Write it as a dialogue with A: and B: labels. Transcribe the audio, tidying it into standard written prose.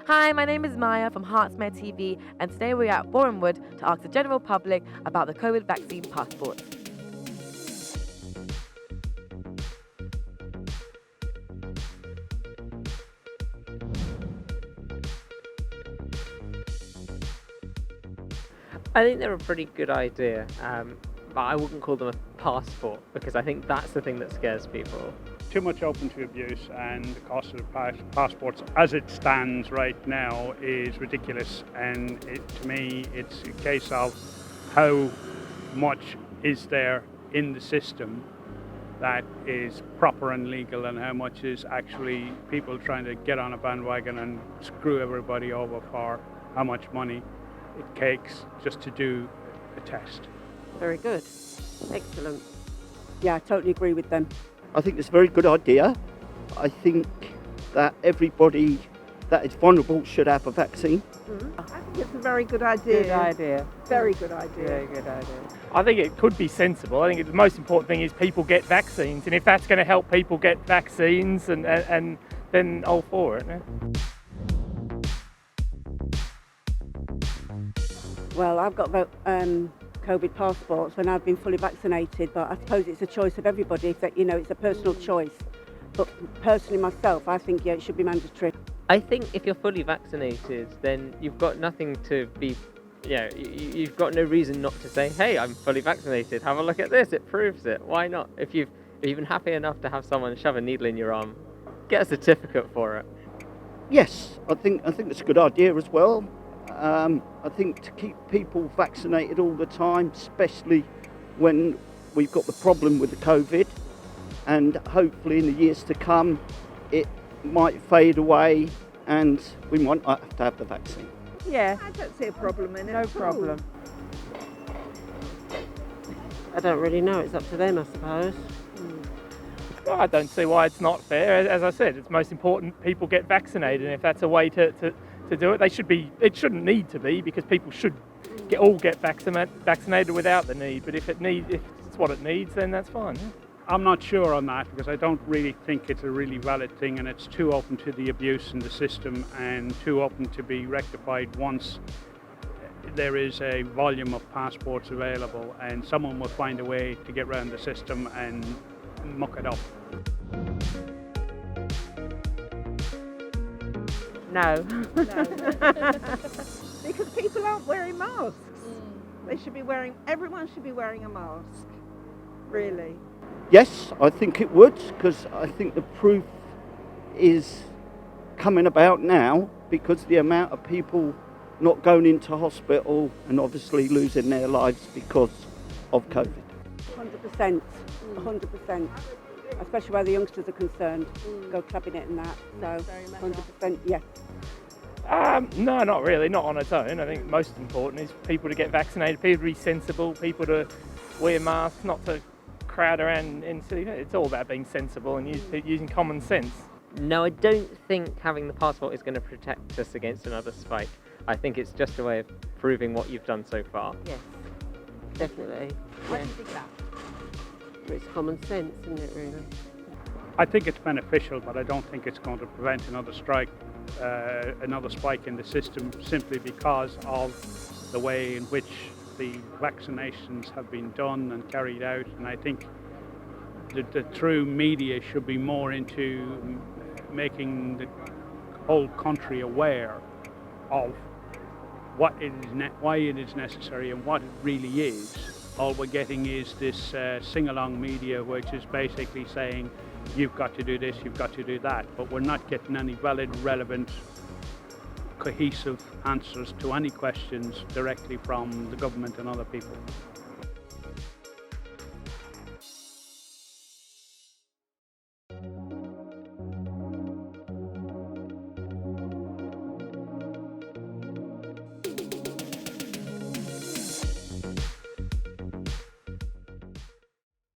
A: Hi, my name is Maia from Hertsmere TV, and today we're at Bournemouth to ask the general public about the COVID vaccine passport.
B: I think they're a pretty good idea, but I wouldn't call them a passport because I think that's the thing that scares people.
C: Too much open to abuse, and the cost of passports as it stands right now is ridiculous, and to me it's a case of how much is there in the system that is proper and legal and how much is actually people trying to get on a bandwagon and screw everybody over for how much money it takes just to do a test.
D: Very good. Excellent. Yeah, I totally agree with them.
E: I think it's a very good idea. I think that everybody that is vulnerable should have a vaccine.
F: I think it's a very good idea.
D: Good idea.
F: Very good idea.
D: Very good idea.
G: I think it could be sensible. I think the most important thing is people get vaccines, and if that's going to help people get vaccines, and then all for it. Yeah.
D: Well, I've got COVID passports and I've been fully vaccinated, but I suppose it's a choice of everybody. If that, it's a personal choice. But personally, myself, I think it should be mandatory.
B: I think if you're fully vaccinated, then you've got nothing to be, you've got no reason not to say, hey, I'm fully vaccinated, have a look at this, it proves it. Why not? If you've been happy enough to have someone shove a needle in your arm, get a certificate for it.
E: Yes, I think it's a good idea as well. I think to keep people vaccinated all the time, especially when we've got the problem with the COVID, and hopefully in the years to come it might fade away and we might not have to have the vaccine.
F: Yeah, I don't see a problem in it.
D: No problem. I don't really know. It's up to them, I suppose.
G: Well, I don't see why it's not fair. As I said, it's most important people get vaccinated, and if that's a way to do it, it shouldn't need to be, because people should get vaccinated without the need. But if it's what it needs, then that's fine. Yeah.
C: I'm not sure on that because I don't really think it's a really valid thing, and it's too open to the abuse in the system and too open to be rectified once there is a volume of passports available, and someone will find a way to get around the system and muck it up.
D: No.
F: Because people aren't wearing masks. Everyone should be wearing a mask. Really.
E: Yes, I think it would, because I think the proof is coming about now, because the amount of people not going into hospital and obviously losing their lives because of COVID.
D: 100%. 100%. Especially where the youngsters are concerned. Go clubbing it and that. So 100%, yes.
G: No, not really, not on its own. I think most important is people to get vaccinated, people to be sensible, people to wear masks, not to crowd around in city. It's all about being sensible and using common sense.
B: No, I don't think having the passport is going to protect us against another spike. I think it's just a way of proving what you've done so far.
D: Yes, definitely.
F: Why do you think that?
D: It's common sense, isn't it, really?
C: I think it's beneficial, but I don't think it's going to prevent another spike in the system, simply because of the way in which the vaccinations have been done and carried out. And I think the true media should be more into making the whole country aware of why it is necessary and what it really is. All we're getting is this sing-along media, which is basically saying, you've got to do this, you've got to do that, but we're not getting any valid, relevant, cohesive answers to any questions directly from the government and other people.